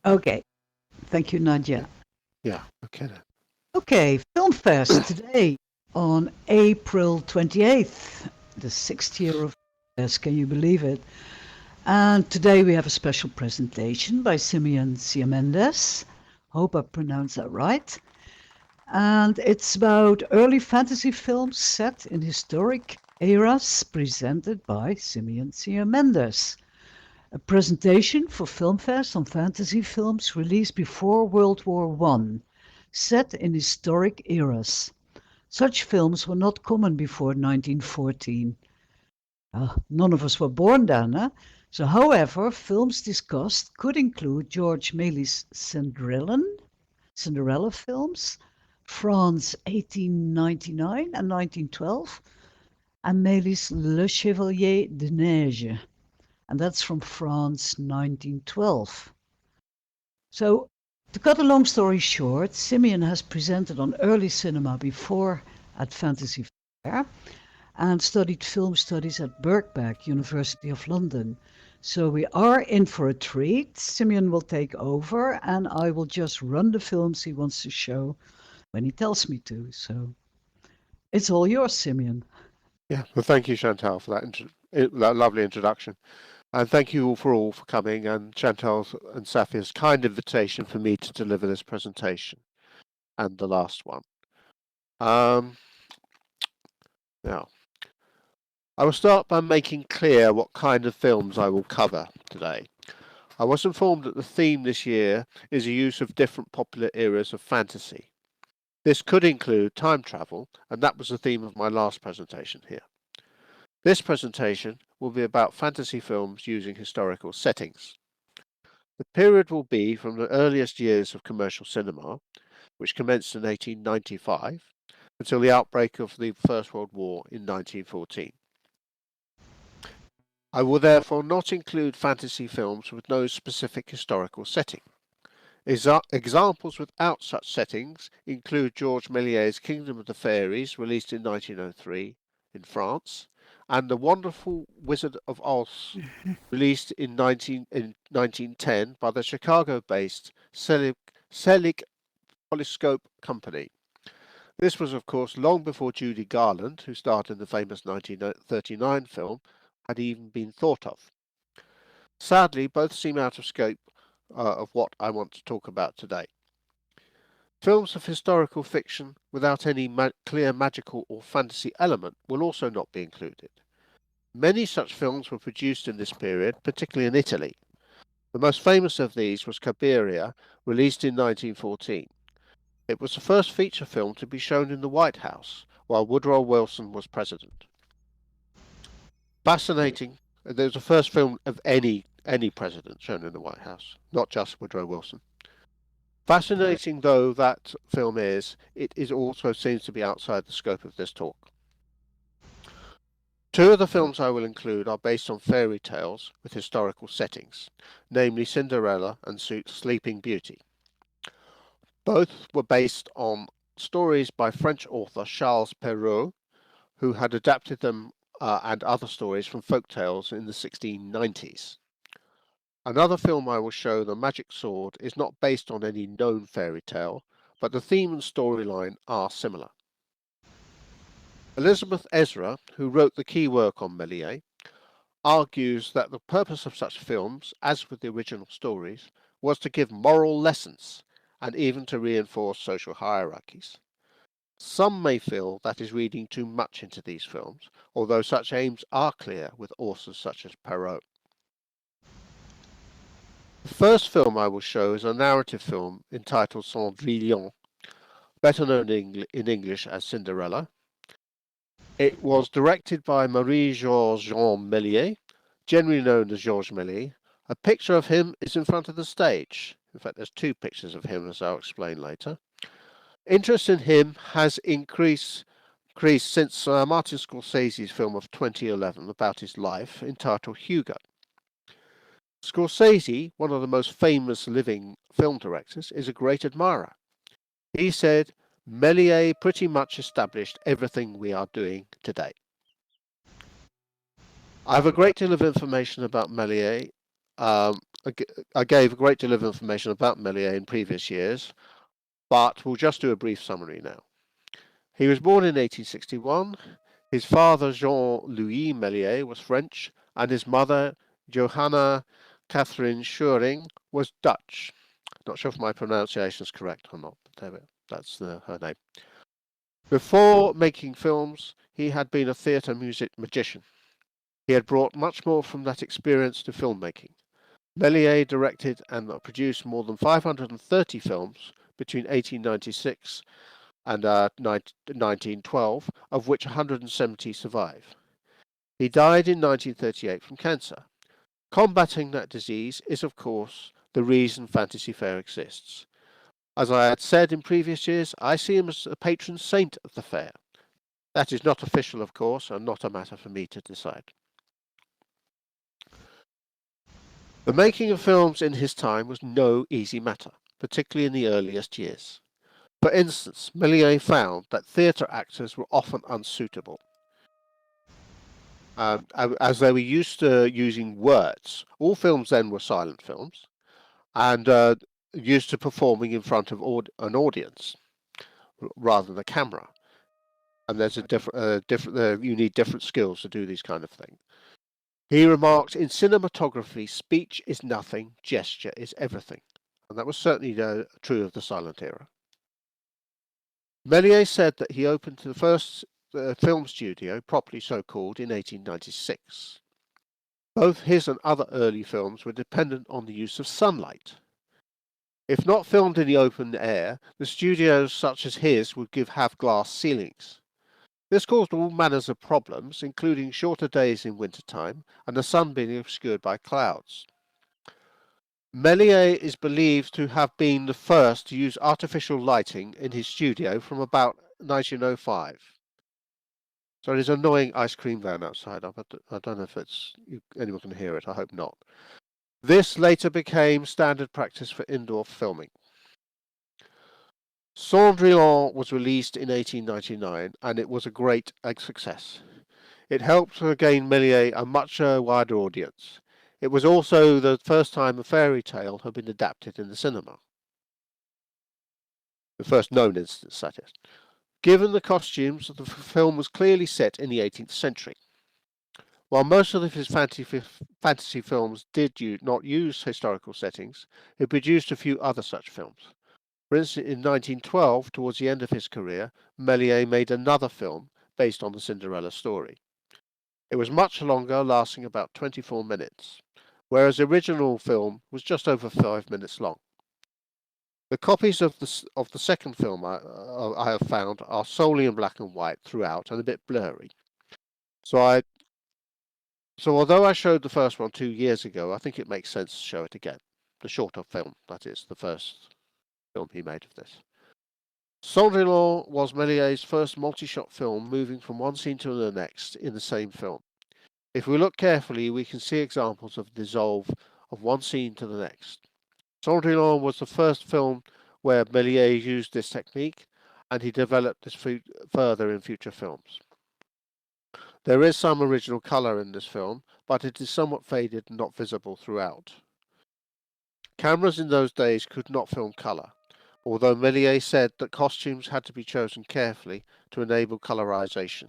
Okay. Thank you, Nadia. Yeah, okay then. Okay, FilmFest today on April 28th, the sixth year of FilmFest. Can you believe it? And today we have a special presentation by Symeon Siamendes. Hope I pronounced that right. And it's about early fantasy films set in historic eras presented by Symeon Siamendes. A presentation for FilmFest on fantasy films released before World War One, set in historic eras. Such films were not common before 1914. None of us were born then, eh? So, however, films discussed could include George Méliès' Cinderella films, France 1899 and 1912, and Méliès' Le Chevalier de Neiges, and that's from France 1912. So, to cut a long story short, Symeon has presented on early cinema before at Fantasy Faire and studied film studies at Birkbeck, University of London. So we are in for a treat. Symeon will take over and I will just run the films he wants to show when he tells me to. So it's all yours, Symeon. Yeah, well, thank you, Chantal, for that lovely introduction. And thank you all for coming and Chantal's and Saffia's kind invitation for me to deliver this presentation and the last one. Um, Now, I will start by making clear what kind of films I will cover today. I was informed that the theme this year is a use of different popular eras of fantasy. This could include time travel, and that was the theme of my last presentation here. This presentation will be about fantasy films using historical settings. The period will be from the earliest years of commercial cinema, which commenced in 1895, until the outbreak of the First World War in 1914. I will therefore not include fantasy films with no specific historical setting. Examples without such settings include George Méliès' Kingdom of the Fairies, released in 1903 in France, and The Wonderful Wizard of Oz, released in 1910 by the Chicago-based Selig Polyscope Company. This was, of course, long before Judy Garland, who starred in the famous 1939 film, had even been thought of. Sadly, both seem out of scope of what I want to talk about today. Films of historical fiction without any clear magical or fantasy element will also not be included. Many such films were produced in this period, particularly in Italy. The most famous of these was Cabiria, released in 1914. It was the first feature film to be shown in the White House, while Woodrow Wilson was president. Fascinating. There was the first film of any president shown in the White House, not just Woodrow Wilson. Fascinating though that film is, it is also seems to be outside the scope of this talk. Two of the films I will include are based on fairy tales with historical settings, namely Cinderella and Sleeping Beauty. Both were based on stories by French author Charles Perrault, who had adapted them and other stories from folk tales in the 1690s. Another film I will show, The Magic Sword, is not based on any known fairy tale, but the theme and storyline are similar. Elizabeth Ezra, who wrote the key work on Méliès, argues that the purpose of such films, as with the original stories, was to give moral lessons and even to reinforce social hierarchies. Some may feel that is reading too much into these films, although such aims are clear with authors such as Perrault. The first film I will show is a narrative film entitled Cendrillon, better known in English as Cinderella. It was directed by Marie-Georges Jean Méliès, generally known as Georges Méliès. A picture of him is in front of the stage. In fact, there's two pictures of him, as I'll explain later. Interest in him has increased since Martin Scorsese's film of 2011 about his life, entitled Hugo. Scorsese, one of the most famous living film directors, is a great admirer. He said, Méliès pretty much established everything we are doing today. I have a great deal of information about Méliès I gave a great deal of information about Méliès in previous years, but we'll just do a brief summary now. He was born in 1861. His father, Jean-Louis Méliès, was French, and his mother, Johanna Catherine Schuring, was Dutch. Not sure if my pronunciation is correct or not, but that's her name. Before making films, he had been a theatre music magician. He had brought much more from that experience to filmmaking. Méliès directed and produced more than 530 films between 1896 and 1912, of which 170 survive. He died in 1938 from cancer. Combating that disease is, of course, the reason Fantasy Faire exists. As I had said in previous years, I see him as a patron saint of the fair. That is not official, of course, and not a matter for me to decide. The making of films in his time was no easy matter, particularly in the earliest years. For instance, Méliès found that theatre actors were often unsuitable, as they were used to using words. All films then were silent films, and used to performing in front of an audience rather than a camera. And there's you need different skills to do these kind of things. He remarked, in cinematography, speech is nothing, gesture is everything. And that was certainly true of the silent era. Méliès said that he opened the first film studio, properly so called, in 1896. Both his and other early films were dependent on the use of sunlight. If not filmed in the open air, the studios such as his would have glass ceilings. This caused all manners of problems, including shorter days in wintertime and the sun being obscured by clouds. Méliès is believed to have been the first to use artificial lighting in his studio from about 1905. So there's an annoying ice cream van outside. I don't know if anyone can hear it. I hope not. This later became standard practice for indoor filming. Cendrillon was released in 1899, and it was a great success. It helped to gain Méliès a much wider audience. It was also the first time a fairy tale had been adapted in the cinema. The first known instance, that is. Given the costumes, the film was clearly set in the 18th century. While most of his fantasy films did not use historical settings, he produced a few other such films. For instance, in 1912, towards the end of his career, Méliès made another film based on the Cinderella story. It was much longer, lasting about 24 minutes, whereas the original film was just over 5 minutes long. The copies of the second film I have found are solely in black and white throughout and a bit blurry. So although I showed the first one 2 years ago, I think it makes sense to show it again. The shorter film, that is, the first film he made of this. Cendrillon was Méliès' first multi-shot film, moving from one scene to the next in the same film. If we look carefully, we can see examples of dissolve of one scene to the next. Cendrillon was the first film where Méliès used this technique, and he developed this further in future films. There is some original colour in this film, but it is somewhat faded and not visible throughout. Cameras in those days could not film colour, although Méliès said that costumes had to be chosen carefully to enable colorization.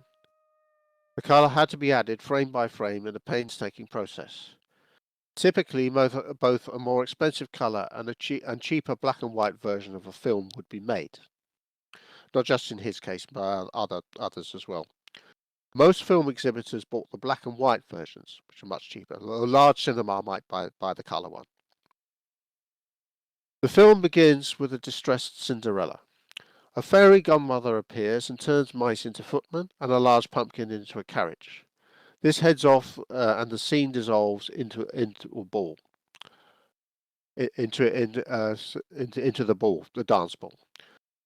The colour had to be added frame by frame in a painstaking process. Typically, both a more expensive colour and a cheaper black and white version of a film would be made. Not just in his case, but others as well. Most film exhibitors bought the black and white versions, which are much cheaper. A large cinema might buy the colour one. The film begins with a distressed Cinderella. A fairy godmother appears and turns mice into footmen and a large pumpkin into a carriage. This heads off and the scene dissolves into a ball. Into the ball, the dance ball.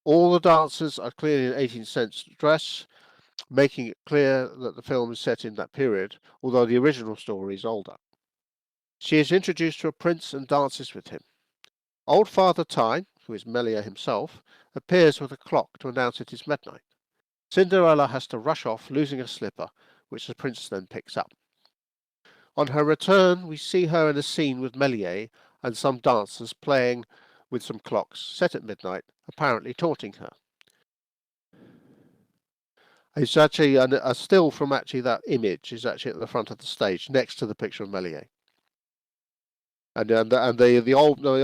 All the dancers are clearly in 18th century dress, making it clear that the film is set in that period, although the original story is older. She is introduced to a prince and dances with him. Old Father Time, who is Méliès himself, appears with a clock to announce it is midnight. Cinderella has to rush off, losing a slipper, which the prince then picks up. On her return, we see her in a scene with Méliès and some dancers playing with some clocks set at midnight, apparently taunting her. It's actually a still from actually that image is actually at the front of the stage next to the picture of Méliès. And the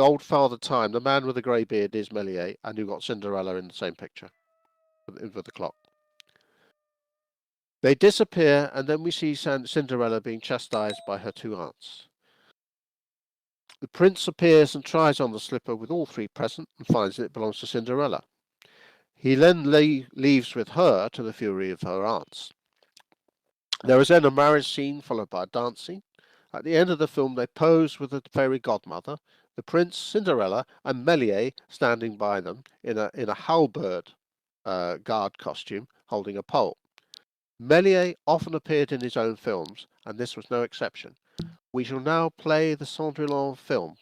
old Father Time, the man with the grey beard, is Méliès, and who got Cinderella in the same picture with the clock. They disappear, and then we see Cinderella being chastised by her two aunts. The prince appears and tries on the slipper with all three present and finds that it belongs to Cinderella. He then leaves with her to the fury of her aunts. There is then a marriage scene followed by dancing. At the end of the film, they pose with the fairy godmother, the prince, Cinderella, and Méliès standing by them in a halberd guard costume, holding a pole. Méliès often appeared in his own films, and this was no exception. We shall now play the Cendrillon film.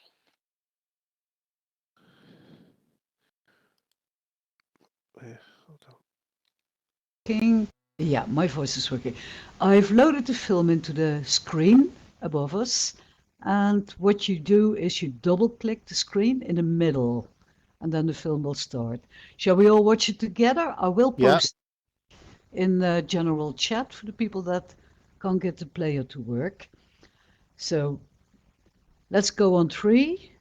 King. Yeah, my voice is working. I've loaded the film into the screen above us, and what you do is you double click the screen in the middle, and then the film will start. Shall we all watch it together? I will Yeah. post in the general chat for the people that can't get the player to work. So let's go on 3.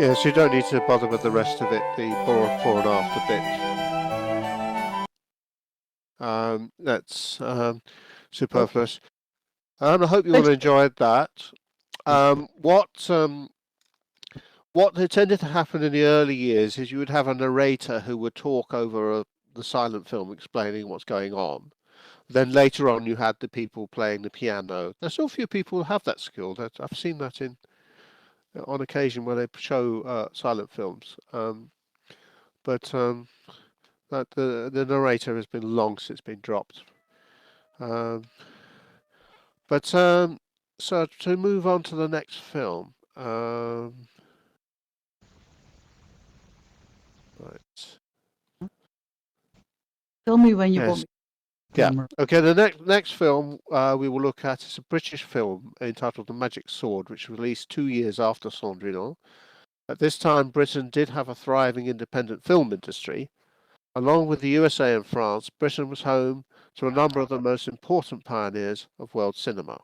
Yeah, so you don't need to bother with the rest of it, the before and after bit. That's superfluous. I hope you all enjoyed that. What tended to happen in the early years is you would have a narrator who would talk over the silent film explaining what's going on. Then later on you had the people playing the piano. There's still a few people who have that skill. I've seen that on occasion when they show silent films. But that the narrator has been long since been dropped. So to move on to the next film. Right. Tell me when you Yes. want me. Yeah. Okay. The next film we will look at is a British film entitled The Magic Sword, which was released 2 years after Cendrillon. At this time, Britain did have a thriving independent film industry. Along with the USA and France, Britain was home to a number of the most important pioneers of world cinema.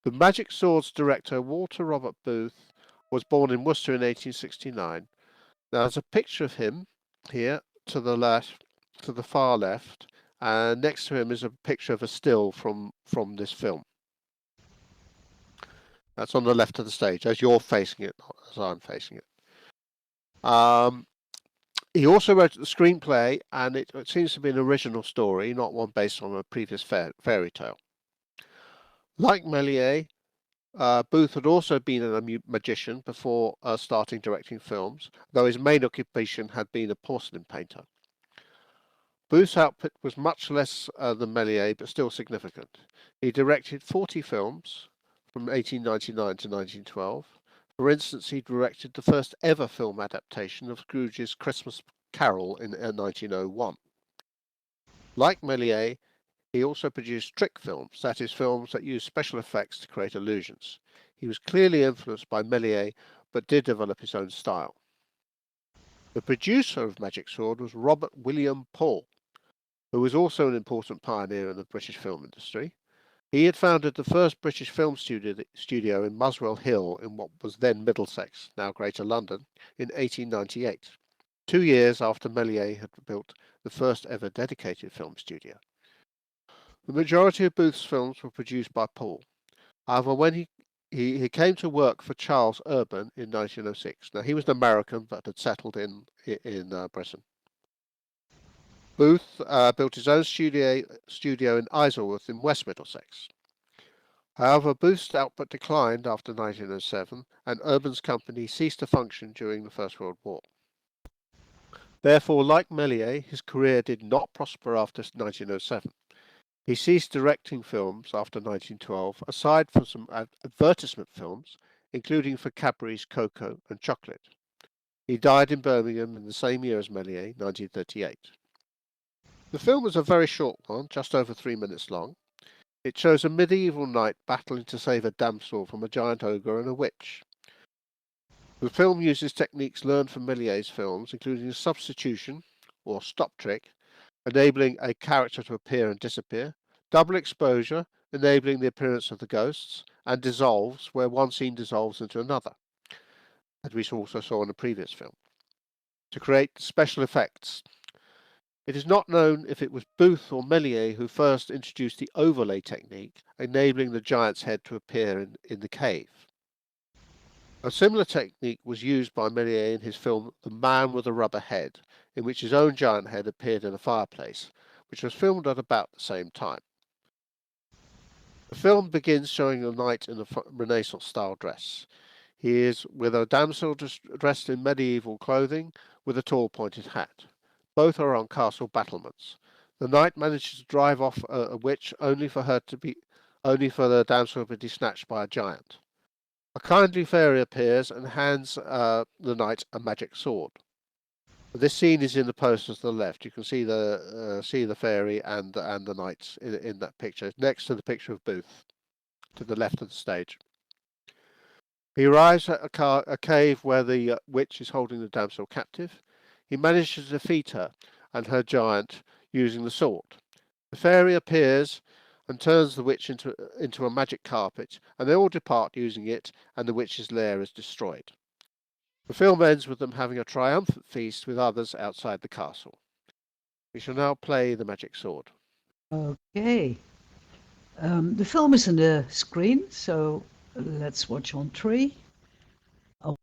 The Magic Sword's director, Walter Robert Booth, was born in Worcester in 1869. Now, there's a picture of him here to the far left, and next to him is a picture of a still from this film. That's on the left of the stage, as you're facing it, not as I'm facing it. He also wrote the screenplay, and it seems to be an original story, not one based on a previous fairy tale. Like Méliès, Booth had also been a magician before starting directing films, though his main occupation had been a porcelain painter. Booth's output was much less than Méliès, but still significant. He directed 40 films from 1899 to 1912. For instance, he directed the first ever film adaptation of Scrooge's Christmas Carol in 1901. Like Méliès, he also produced trick films, that is, films that use special effects to create illusions. He was clearly influenced by Méliès, but did develop his own style. The producer of Magic Sword was Robert William Paul, who was also an important pioneer in the British film industry. He had founded the first British film studio in Muswell Hill in what was then Middlesex, now Greater London, in 1898, 2 years after Méliès had built the first ever dedicated film studio. The majority of Booth's films were produced by Paul. However, when he came to work for Charles Urban in 1906. Now, he was an American but had settled in Britain. Booth built his own studio in Isleworth in West Middlesex. However, Booth's output declined after 1907, and Urban's company ceased to function during the First World War. Therefore, like Méliès, his career did not prosper after 1907. He ceased directing films after 1912, aside from some advertisement films, including for Cadbury's Cocoa and Chocolate. He died in Birmingham in the same year as Méliès, 1938. The film was a very short one, just over 3 minutes long. It shows a medieval knight battling to save a damsel from a giant ogre and a witch. The film uses techniques learned from Méliès films, including substitution, or stop trick, enabling a character to appear and disappear, double exposure, enabling the appearance of the ghosts, and dissolves, where one scene dissolves into another, as we also saw in the previous film, to create special effects. It is not known if it was Booth or Méliès who first introduced the overlay technique, enabling the giant's head to appear in the cave. A similar technique was used by Méliès in his film The Man with a Rubber Head, in which his own giant head appeared in a fireplace, which was filmed at about the same time. The film begins showing a knight in a Renaissance-style dress. He is with a damsel dressed in medieval clothing with a tall pointed hat. Both are on castle battlements. The knight manages to drive off a witch only for the damsel to be snatched by a giant. A kindly fairy appears and hands the knight a magic sword. This scene is in the poster to the left. You can see the fairy and the knight in that picture, next to the picture of Booth, to the left of the stage. He arrives at a cave where the witch is holding the damsel captive. He manages to defeat her and her giant using the sword. The fairy appears and turns the witch into a magic carpet, and they all depart using it, and the witch's lair is destroyed. The film ends with them having a triumphant feast with others outside the castle. We shall now play the magic sword. Okay. The film is on the screen, so let's watch on 3. Oh.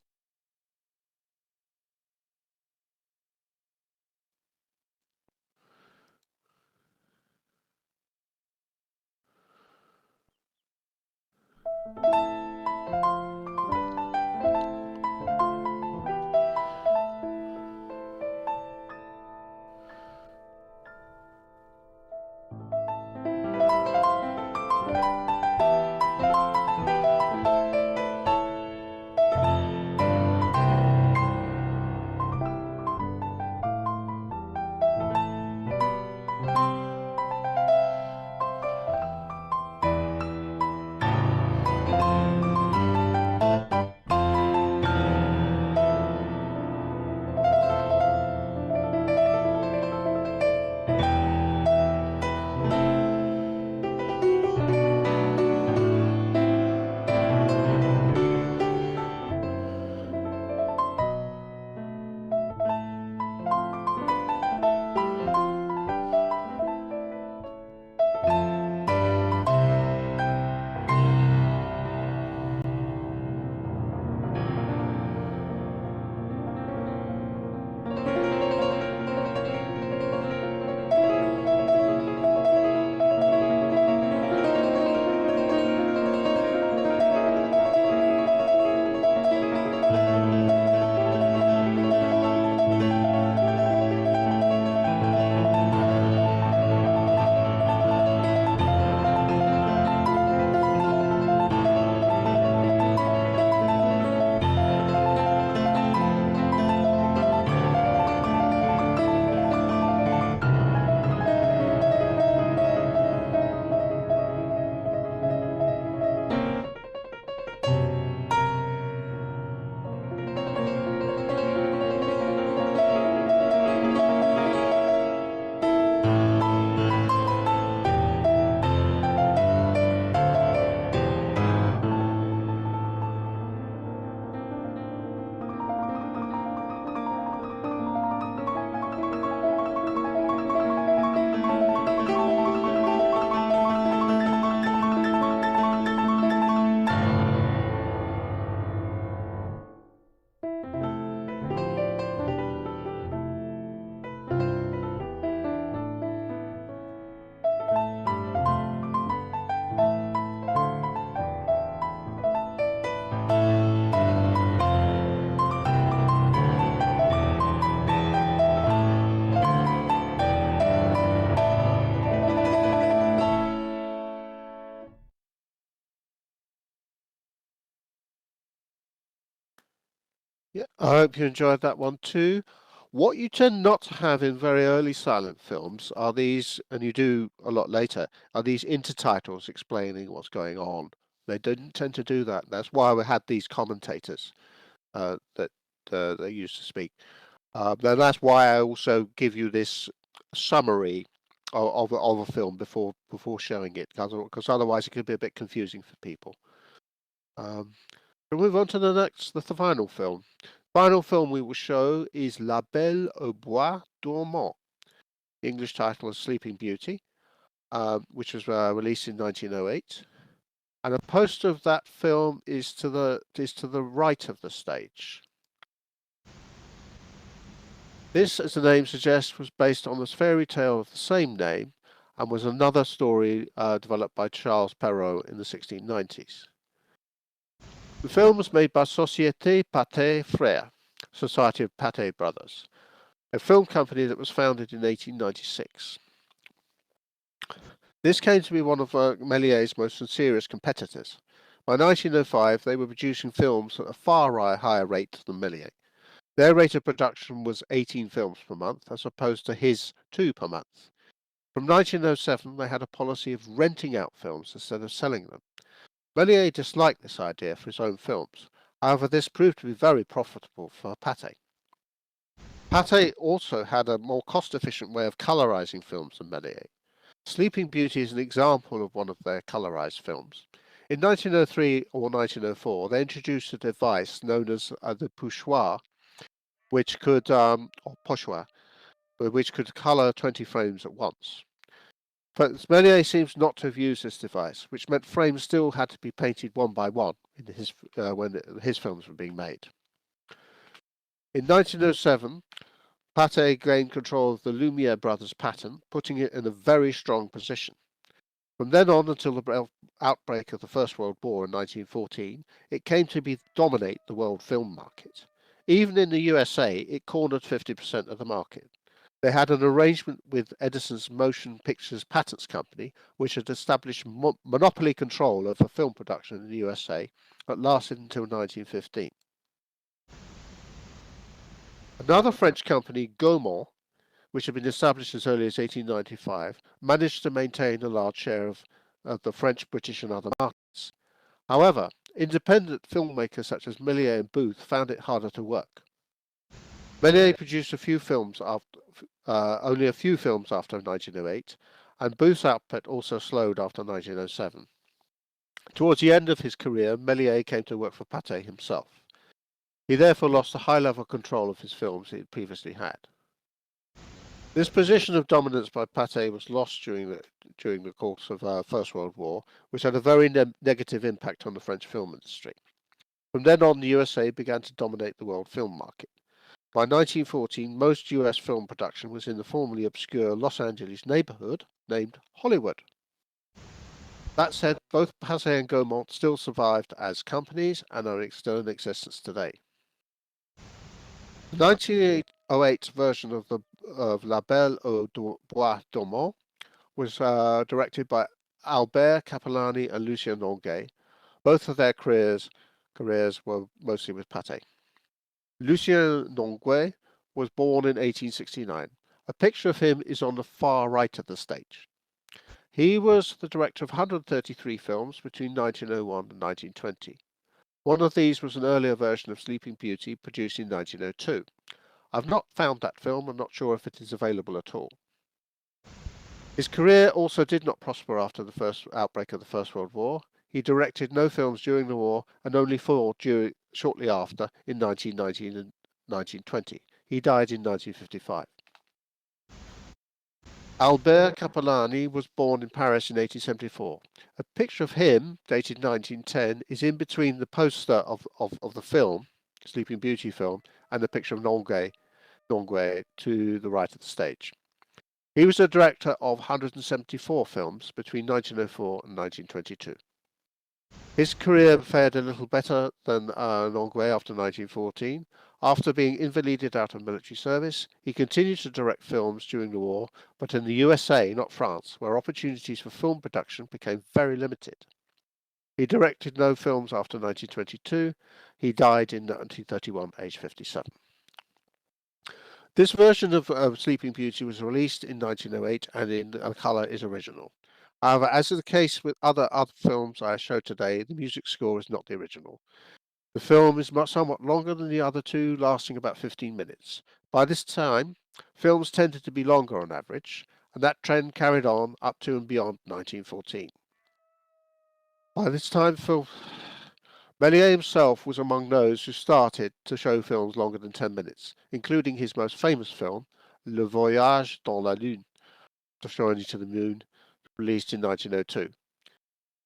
Yeah, I hope you enjoyed that one too. What you tend not to have in very early silent films are these, and you do a lot later, are these intertitles explaining what's going on. They didn't tend to do that. That's why we had these commentators that they used to speak. Then that's why I also give you this summary of a film before showing it, because otherwise it could be a bit confusing for people. Um, we'll move on to the final film. Final film we will show is La Belle au bois, dormant. The English title is Sleeping Beauty, which was released in 1908. And a poster of that film is to the right of the stage. This, as the name suggests, was based on the fairy tale of the same name and was another story developed by Charles Perrault in the 1690s. The film was made by Société Pathé Frères, Society of Pathé Brothers, a film company that was founded in 1896. This came to be one of Méliès' most serious competitors. By 1905, they were producing films at a far higher rate than Méliès. Their rate of production was 18 films per month, as opposed to his 2 per month. From 1907, they had a policy of renting out films instead of selling them. Méliès disliked this idea for his own films. However, this proved to be very profitable for Pathé. Pathé also had a more cost-efficient way of colorizing films than Méliès. Sleeping Beauty is an example of one of their colorized films. In 1903 or 1904, they introduced a device known as the pochoir, which could, or pochoir, which could colour 20 frames at once. But Méliès seems not to have used this device, which meant frames still had to be painted one by one in when his films were being made. In 1907, Pathé gained control of the Lumière brothers' pattern, putting it in a very strong position. From then on until the outbreak of the First World War in 1914, it came to dominate the world film market. Even in the USA, it cornered 50% of the market. They had an arrangement with Edison's Motion Pictures Patents Company, which had established monopoly control over film production in the USA that lasted until 1915. Another French company, Gaumont, which had been established as early as 1895, managed to maintain a large share of the French, British and other markets. However, independent filmmakers such as Méliès and Booth found it harder to work. Méliès produced only a few films after 1908, and Booth's output also slowed after 1907. Towards the end of his career, Méliès came to work for Pathé himself. He therefore lost the high-level control of his films he had previously had. This position of dominance by Pathé was lost during the course of First World War, which had a very negative impact on the French film industry. From then on, the USA began to dominate the world film market. By 1914, most US film production was in the formerly obscure Los Angeles neighborhood named Hollywood. That said, both Pathé and Gaumont still survived as companies and are still in existence today. The 1908 version of La Belle, bois, dormant was directed by Albert Capellani and Lucien Nonguet. Both of their careers were mostly with Pathé. Lucien Nonguet was born in 1869. A picture of him is on the far right of the stage. He was the director of 133 films between 1901 and 1920. One of these was an earlier version of Sleeping Beauty produced in 1902. I've not found that film. I'm not sure if it is available at all. His career also did not prosper after the first outbreak of the First World War. He directed no films during the war and only 4 shortly after in 1919 and 1920. He died in 1955. Albert Capellani was born in Paris in 1874. A picture of him, dated 1910, is in between the poster of the film, Sleeping Beauty film, and the picture of Nonguet to the right of the stage. He was a director of 174 films between 1904 and 1922. His career fared a little better than Nonguet after 1914. After being invalided out of military service, he continued to direct films during the war, but in the USA, not France, where opportunities for film production became very limited. He directed no films after 1922. He died in 1931, aged 57. This version of Sleeping Beauty was released in 1908 and in colour is original. However, as is the case with other films I showed today, the music score is not the original. The film is somewhat longer than the other two, lasting about 15 minutes. By this time, films tended to be longer on average, and that trend carried on up to and beyond 1914. By this time, Méliès himself was among those who started to show films longer than 10 minutes, including his most famous film, Le Voyage dans la Lune, The Journey to the Moon, released in 1902.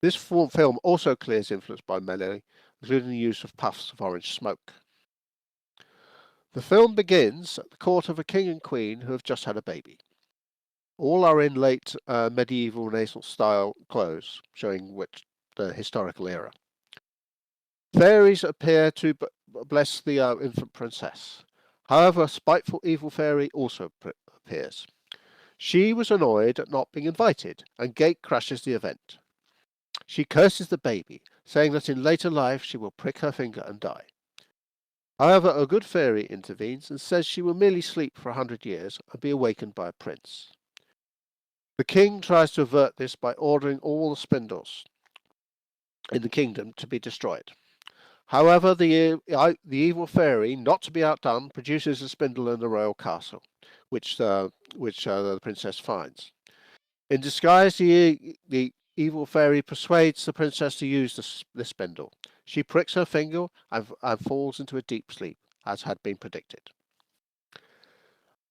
This film also clears influence by Méliès, including the use of puffs of orange smoke. The film begins at the court of a king and queen who have just had a baby. All are in late medieval Renaissance style clothes, showing the historical era. Fairies appear to bless the infant princess. However, a spiteful evil fairy also appears. She was annoyed at not being invited, and gate crashes the event. She curses the baby, saying that in later life she will prick her finger and die. However, a good fairy intervenes and says she will merely sleep for 100 years and be awakened by a prince. The king tries to avert this by ordering all the spindles in the kingdom to be destroyed. However, the evil fairy, not to be outdone, produces a spindle in the royal castle, which the princess finds. In disguise, the evil fairy persuades the princess to use the spindle. She pricks her finger and falls into a deep sleep, as had been predicted.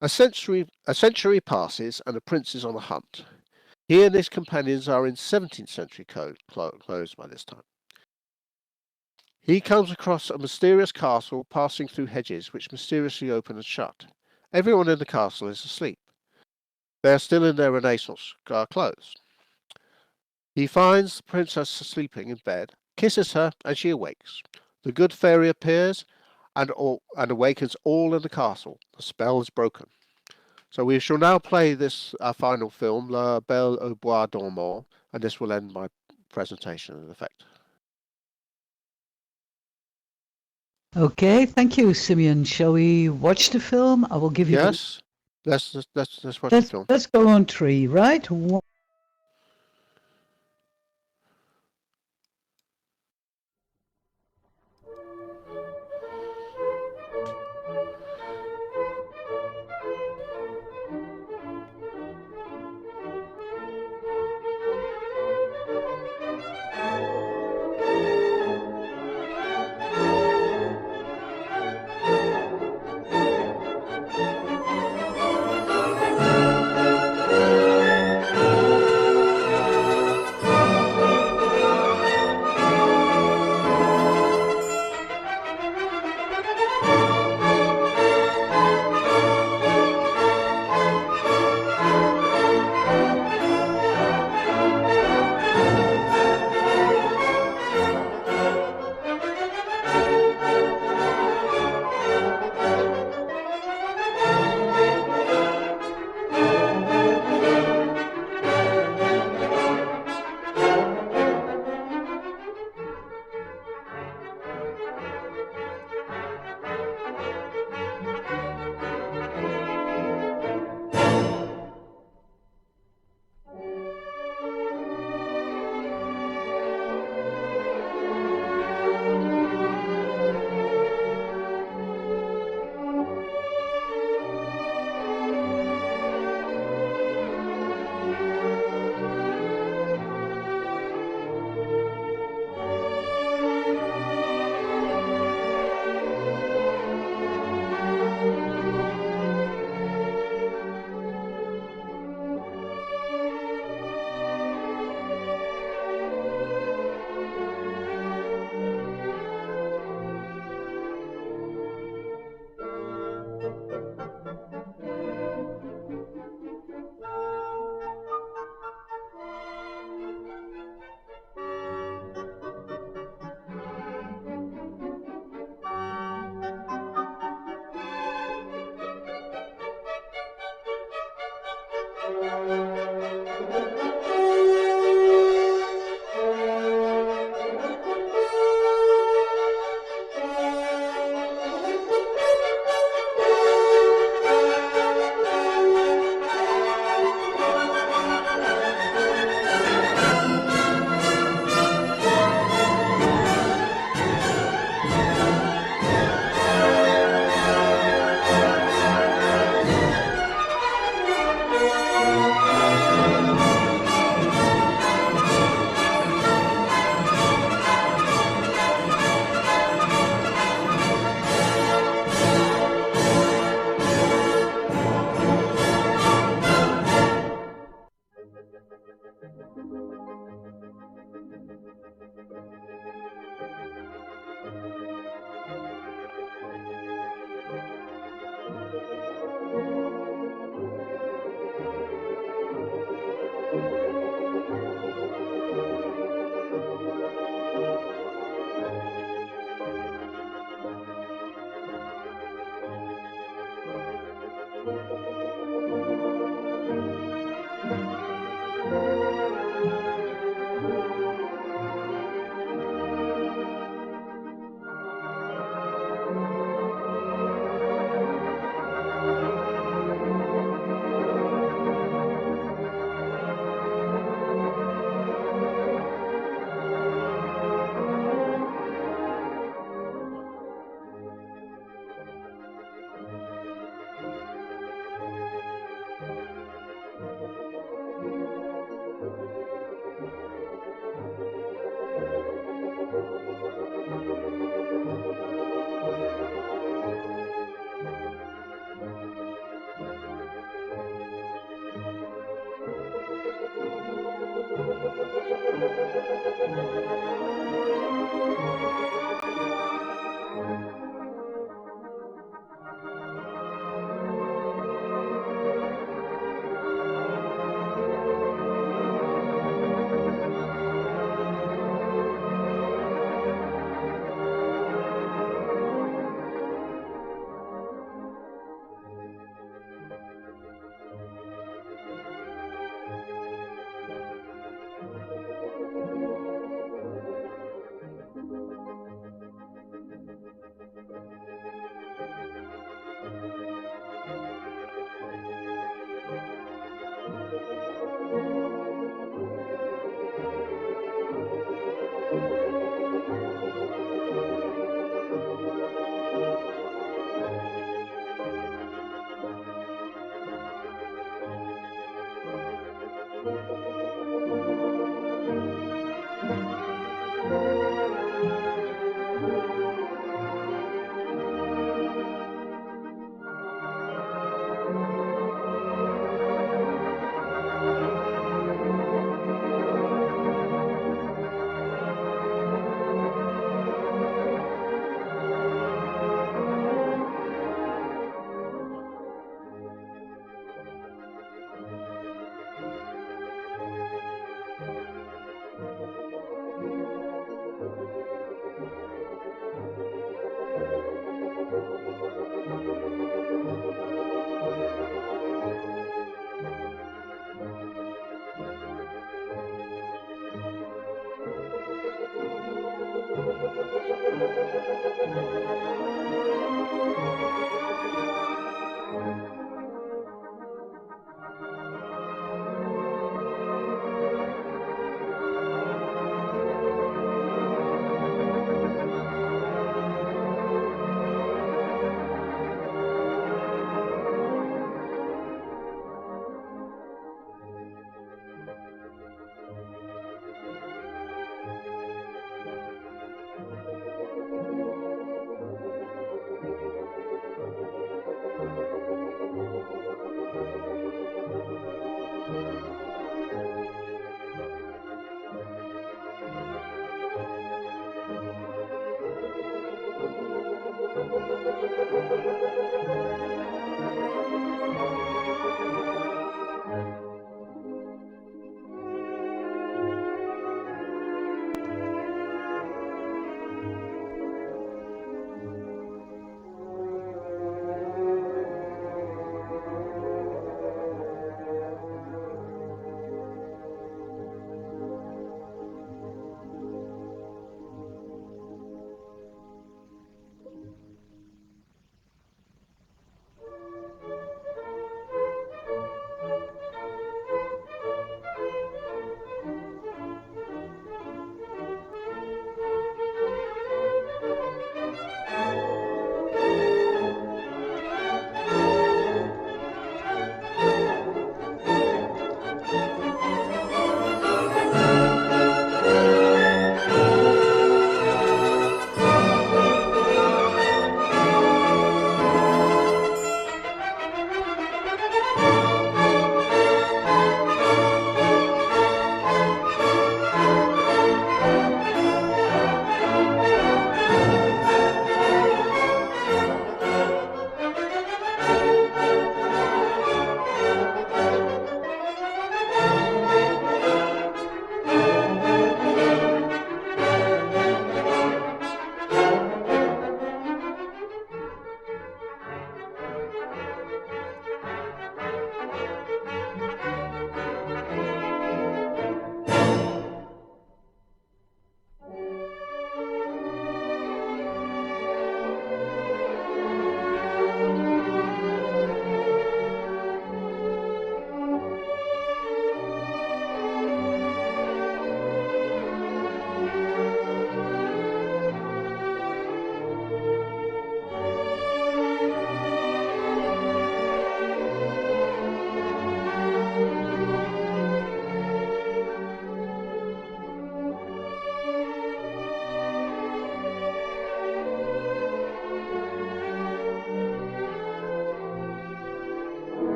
A century passes, and the prince is on a hunt. He and his companions are in 17th century clothes by this time. He comes across a mysterious castle passing through hedges which mysteriously open and shut. Everyone in the castle is asleep. They are still in their Renaissance clothes. He finds the princess sleeping in bed, kisses her, and she awakes. The good fairy appears and awakens all in the castle. The spell is broken. So we shall now play this final film, La Belle, bois, dormant, and this will end my presentation in effect. Okay, thank you, Symeon. Shall we watch the film? I will give you. Yes, let's watch the film. Let's go on 3, right?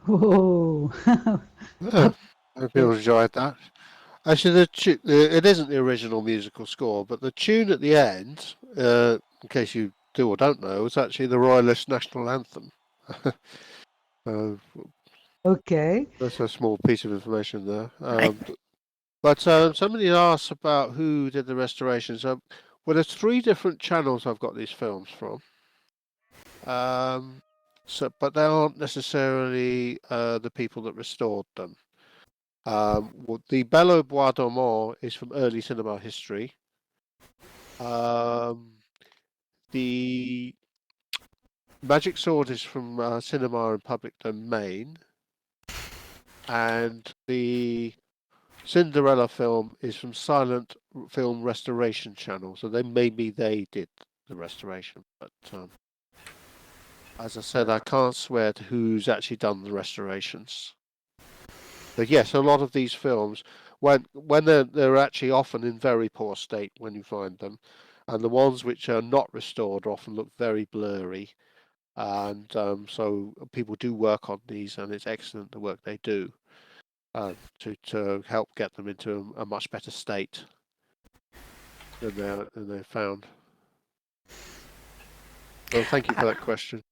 Whoa. Yeah, I hope you enjoyed that. Actually, it isn't the original musical score, but the tune at the end, in case you do or don't know, is actually the Royalist National Anthem. uh, Okay. that's a small piece of information there. But somebody asked about who did the restorations. Well, there's three different channels I've got these films from. But they aren't necessarily the people that restored them. Well, the Belle, bois, dormant is from early cinema history. Um, the Magic Sword is from cinema and public domain, and the Cinderella film is from Silent Film Restoration Channel. So maybe they did the restoration, but as I said, I can't swear to who's actually done the restorations. But yes, a lot of these films, when they're actually often in very poor state when you find them, and the ones which are not restored often look very blurry. And so people do work on these, and it's excellent the work they do to help get them into a much better state than they're found. So thank you for that question.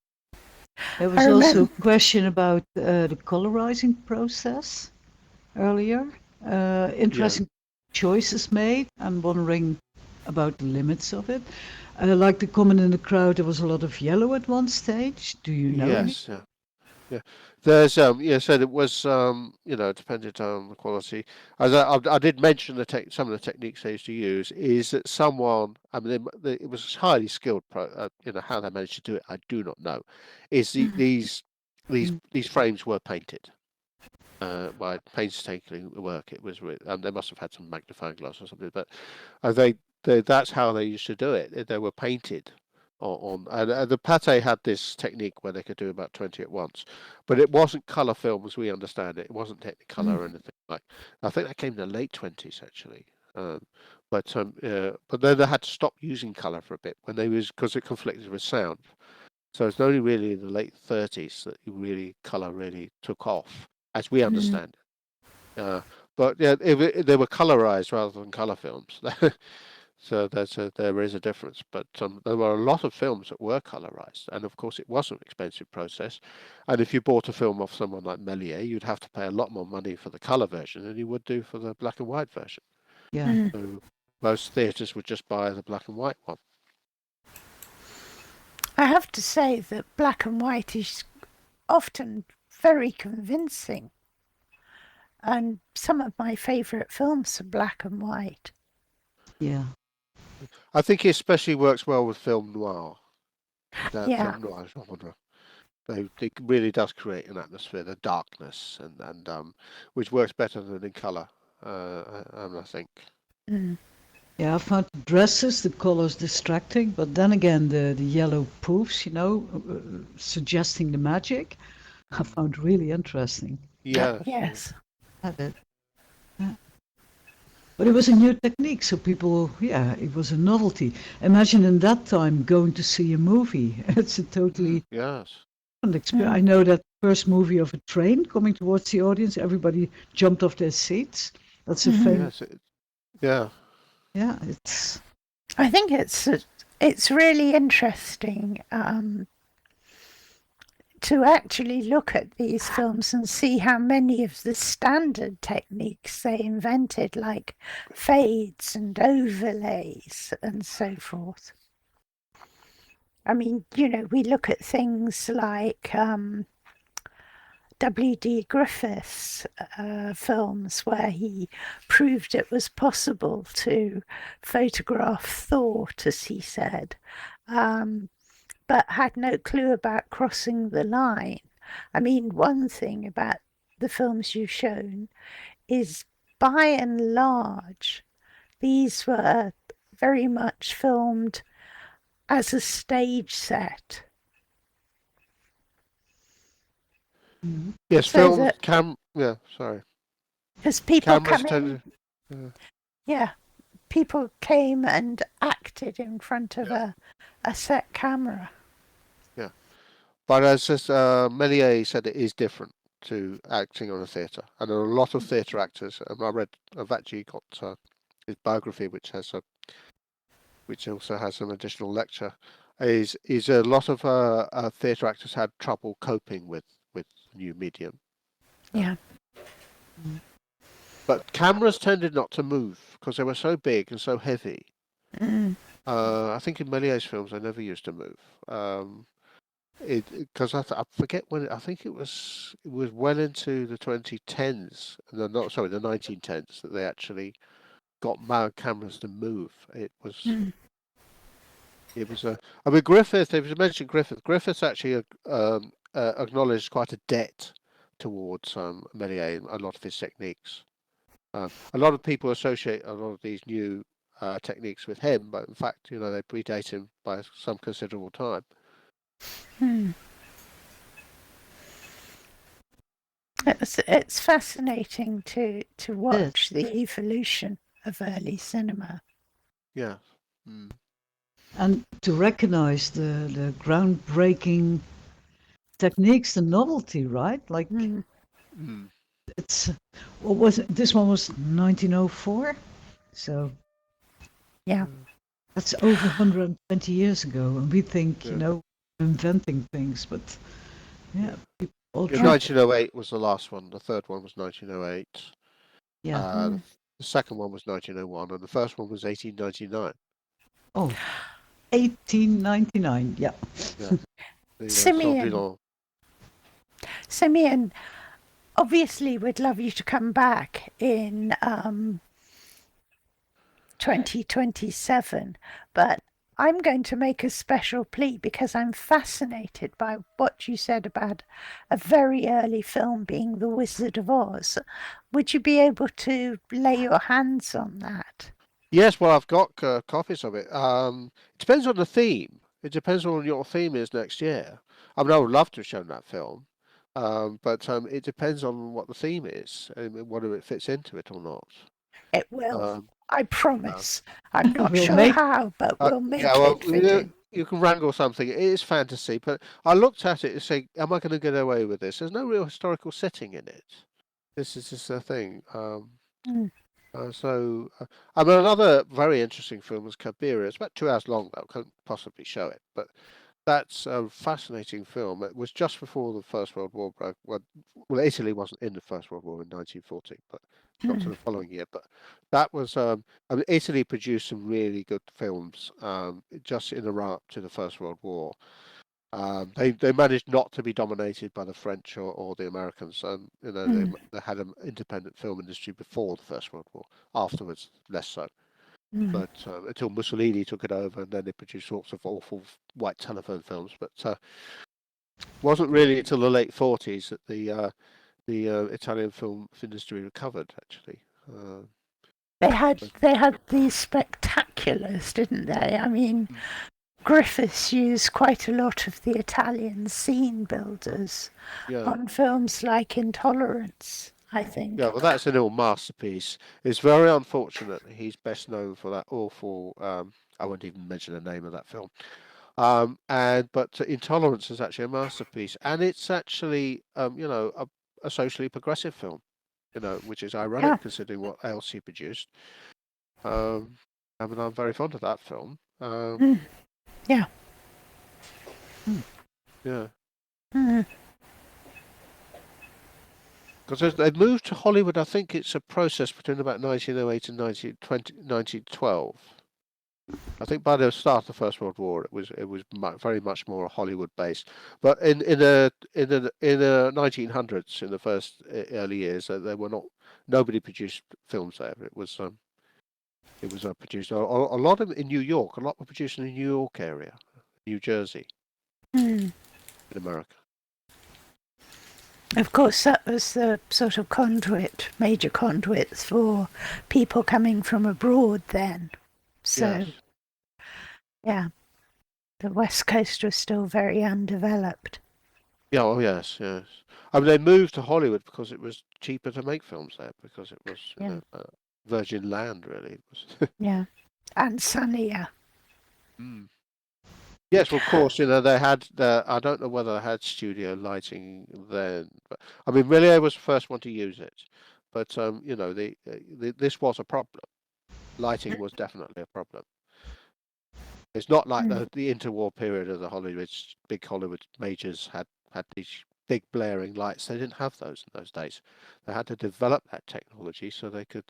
There was also a question about the colorizing process earlier. Interesting choices made. I'm wondering about the limits of it. Like the comment in the crowd, there was a lot of yellow at one stage. Do you know? Yes, yeah. There's so it was it depended on the quality. As I did mention some of the techniques they used to use is that someone, I mean, it was highly skilled. How they managed to do it, I do not know. Is these frames were painted by painstaking work. It was, and they must have had some magnifying glass or something. But that's how they used to do it. They were painted and the Pate had this technique where they could do about 20 at once, but it wasn't color film as we understand it. It wasn't Technicolor or anything like. I think that came in the late 20s actually. But then they had to stop using color for a bit because it conflicted with sound. So it's only really in the late 30s that color really took off as we understand it. But yeah, they were colorized rather than color films. So there is a difference, but there were a lot of films that were colorized, and of course it was an expensive process. And if you bought a film off someone like Méliès, you'd have to pay a lot more money for the color version than you would do for the black and white version. Yeah. So most theatres would just buy the black and white one. I have to say that black and white is often very convincing, and some of my favourite films are black and white. Yeah. I think it especially works well with film noir. Yeah. Film noir genre. It really does create an atmosphere, the darkness, and which works better than in color. I think. Yeah, I found the dresses, the colors distracting, but then again, the yellow poofs, suggesting the magic, I found really interesting. Yes. Had it. Yeah. But it was a new technique, so people, it was a novelty. Imagine in that time going to see a movie. It's a totally different experience. I know that first movie of a train coming towards the audience, everybody jumped off their seats. That's a famous. Yeah. Yeah, it's. I think it's really interesting to actually look at these films and see how many of the standard techniques they invented, like fades and overlays and so forth. I mean, we look at things like W.D. Griffith's films where he proved it was possible to photograph thought, as he said, but had no clue about crossing the line. I mean, one thing about the films you've shown is, by and large, these were very much filmed as a stage set. Yes, So film sorry. Because people people came and acted in front of a set camera. Yeah, but as Méliès said, it is different. to acting on a theatre, and there are a lot of theatre actors. I've actually got his biography, which also has an additional lecture. Is a lot of theatre actors had trouble coping with the new medium. Yeah. But cameras tended not to move because they were so big and so heavy. I think in Méliès films they never used to move. Because I forget when I think it was well into the 2010s, the 1910s that they actually got cameras to move. It was a. I mean, Griffith. If you mentioned Griffith's actually acknowledged quite a debt towards Méliès and a lot of his techniques. A lot of people associate a lot of these new techniques with him, but in fact, they predate him by some considerable time. It's fascinating to watch the evolution of early cinema. Yeah. And to recognize the groundbreaking techniques, the novelty, right? Like it's what was it? This one was 1904, so yeah, that's over 120 years ago, and we think inventing things, but people all 1908 was the last one. The third one was 1908. Yeah. The second one was 1901, and the first one was 1899. Oh, 1899. Yeah. The Symeon. Symeon, obviously, we'd love you to come back in 2027, but I'm going to make a special plea because I'm fascinated by what you said about a very early film being The Wizard of Oz. Would you be able to lay your hands on that? Yes, well, I've got copies of it. It depends on the theme. It depends on what your theme is next year. I mean, I would love to have shown that film, but it depends on what the theme is and whether it fits into it or not. It will. I promise. I'm not sure how, but we'll make it fit in. You can wrangle something. It is fantasy, but I looked at it and say, am I going to get away with this? There's no real historical setting in it. This is just a thing. I mean, another very interesting film was Cabiria. It's about 2 hours long, though. Can't possibly show it, but that's a fascinating film. It was just before the First World War broke. Well, Italy wasn't in the First World War in 1940, but not to the following year. But that was, I mean, Italy produced some really good films just in the run-up to the First World War. They managed not to be dominated by the French or the Americans. They had an independent film industry before the First World War. Afterwards, less so. But until Mussolini took it over, and then they produced sorts of awful white telephone films. But wasn't really until the late 40s that the Italian film industry recovered. Actually, they had these spectaculars, didn't they? I mean, Griffiths used quite a lot of the Italian scene builders on films like Intolerance, I think. Yeah, well, that's an ill masterpiece. It's very unfortunate that he's best known for that awful. I won't even mention the name of that film. But Intolerance is actually a masterpiece, and it's actually a socially progressive film. Which is ironic considering what else he produced. I mean, I'm very fond of that film. Yeah. Yeah. Because they've moved to Hollywood. I think it's a process between about 1908 and 1912. I think by the start of the First World War, it was very much more Hollywood based. But in the 1900s, in the first early years, there were nobody produced films there. It was produced a lot of in New York. A lot were produced in the New York area, New Jersey, in America. Of course, that was the sort of major conduits for people coming from abroad then. So, yeah, the West Coast was still very undeveloped. Yeah, oh yes. I mean, they moved to Hollywood because it was cheaper to make films there, because it was virgin land, really. It was yeah, and sunnier. Yes, well, of course, they had I don't know whether they had studio lighting then, but I mean, Méliès was the first one to use it, but this was a problem. Lighting was definitely a problem. It's not like the interwar period of the big Hollywood majors had these big blaring lights. They didn't have those in those days. They had to develop that technology so they could,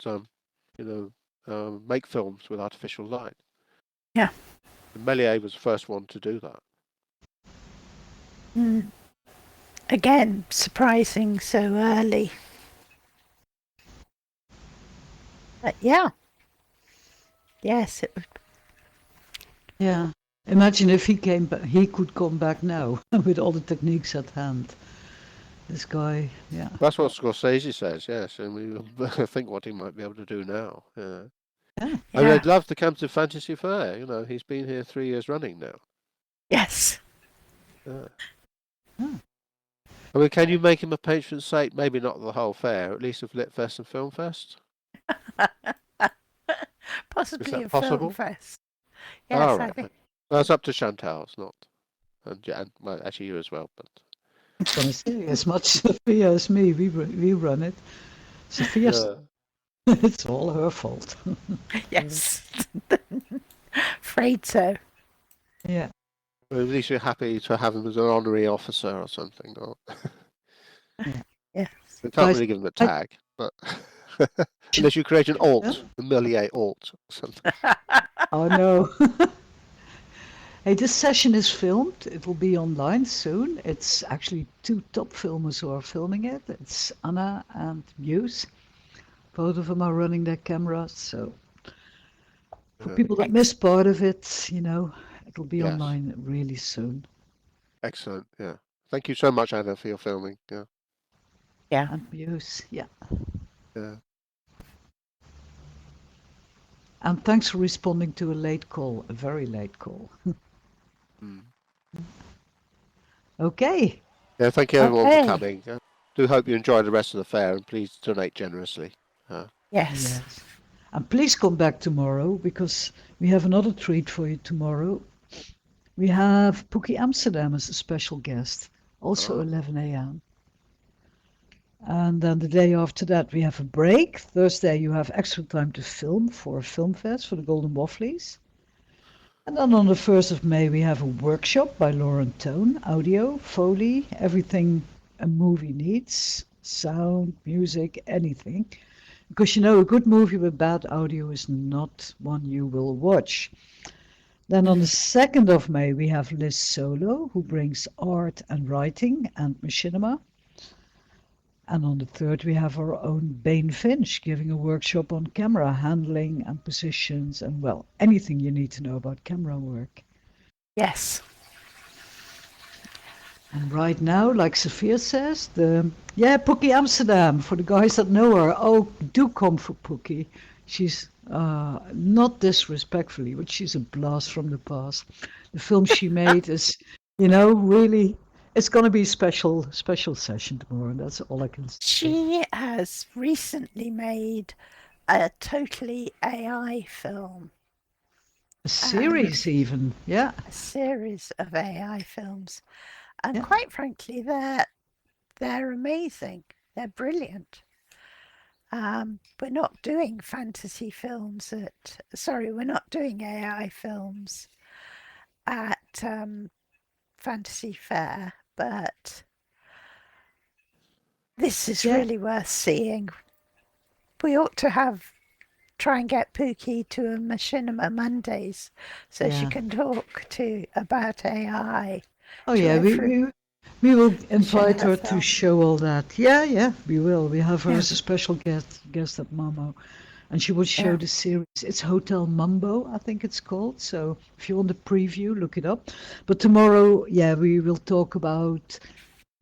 make films with artificial light. Yeah. And Méliès was the first one to do that. Again, surprising so early. But yeah. Yes, it would. Yeah. Imagine if he came back, he could come back now with all the techniques at hand. This guy, yeah. That's what Scorsese says, yes, and we think what he might be able to do now. Yeah. Yeah. I mean, I'd love to come to Fantasy Faire. He's been here 3 years running now. Yes. Yeah. I mean, can you make him a patron saint? Maybe not the whole fair, at least of LitFest and FilmFest. Possibly Is that a possible? FilmFest. Yes, right. I think. That's up to Chantal, it's not. And well, actually you as well, but. I was going to say, as much Saffia as me, we run it. Saffia, it's all her fault. Yes. Afraid so. Yeah. Well, at least you're happy to have him as an honorary officer or something. Or... Yes. We can't really give him a tag, but unless you create an alt, a Méliès alt or something. Oh no. Hey, this session is filmed. It will be online soon. It's actually 2 top filmers who are filming it. It's Anna and Muse. Both of them are running their cameras. So for people that missed part of it, it'll be online really soon. Excellent. Yeah. Thank you so much, Anna, for your filming. Yeah. Yeah. And Muse. Yeah. Yeah. And thanks for responding to a late call, a very late call. Okay. Yeah, thank you everyone for coming. Do hope you enjoy the rest of the fair and please donate generously. Yes. And please come back tomorrow because we have another treat for you tomorrow. We have Pookie Amsterdam as a special guest, also 11 a.m. And then the day after that we have a break. Thursday you have extra time to film for FilmFest for the Golden Wafflies. And then on the 1st of May we have a workshop by Lauren Tone, audio, Foley, everything a movie needs, sound, music, anything. Because a good movie with bad audio is not one you will watch. Then on the 2nd of May we have Liz Solo, who brings art and writing and machinima. And on the 3rd we have our own Bane Finch giving a workshop on camera handling and positions and, well, anything you need to know about camera work. Yes. And right now, like Saffia says, Pookie Amsterdam, for the guys that know her, do come for Pookie. She's, not disrespectfully, but she's a blast from the past. The film she made is, really, it's going to be a special session tomorrow, and that's all I can say. She has recently made a totally AI film. A series even, yeah. A series of AI films. And quite frankly, they're amazing. They're brilliant. We're not doing fantasy films we're not doing AI films at Fantasy Faire, but this is really worth seeing. We ought to try and get Pookie to a Machinima Mondays so she can talk about AI. Oh yeah, we will invite her to show all that. Yeah, we will. We have her as a special guest at Mamo, and she will show the series. It's Hotel Mambo, I think it's called. So if you want the preview, look it up. But tomorrow, we will talk about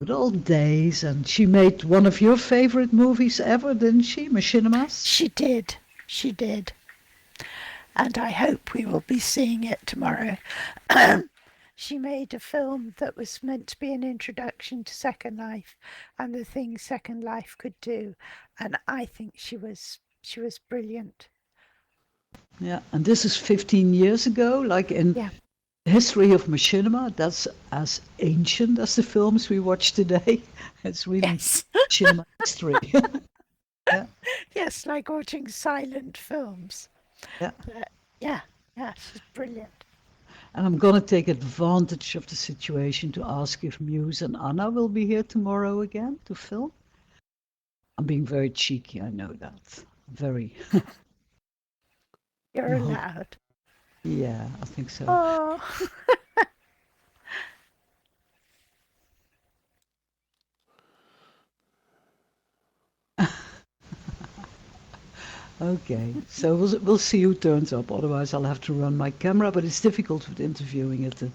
good old days. And she made one of your favorite movies ever, didn't she? Machinimas? She did. And I hope we will be seeing it tomorrow. She made a film that was meant to be an introduction to Second Life and the things Second Life could do. And I think she was brilliant. Yeah, and this is 15 years ago, like in The history of machinima, that's as ancient as the films we watch today. It's really Yes. cinema history. Yeah, Yes, like watching silent films. yeah. Yeah, yes, it's brilliant. And I'm going to take advantage of the situation to ask if Muse and Anna will be here tomorrow again to film. I'm being very cheeky, I know that. Very. You're I'm hope- allowed. yeah, I think so. Oh, Okay, so we'll see who turns up. Otherwise, I'll have to run my camera. But it's difficult with interviewing at the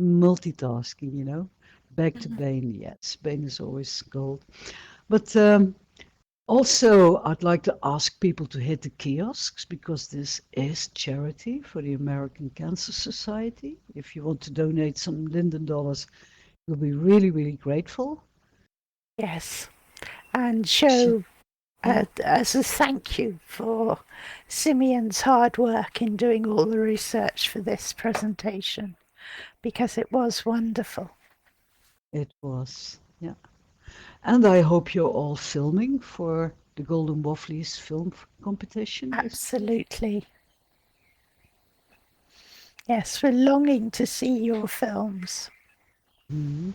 multitasking, you know. Back to Bain, yes, Bain is always gold. But also, I'd like to ask people to hit the kiosks because this is charity for the American Cancer Society. If you want to donate some Linden dollars, we'll be really, really grateful. yes. And show as a thank you for Symeon's hard work in doing all the research for this presentation, because it was wonderful. It was, yeah. And I hope you're all filming for the Golden Wafflies film competition. Absolutely. Yes, we're longing to see your films. Mhm.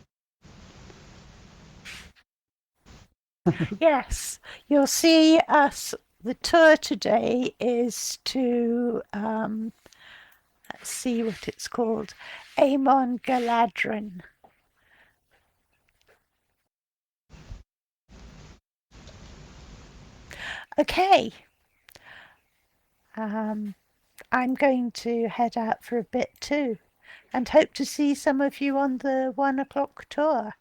Yes, you'll see us. The tour today is to, let's see what it's called, Amon Galadrin. Okay. I'm going to head out for a bit too, and hope to see some of you on the 1 o'clock tour.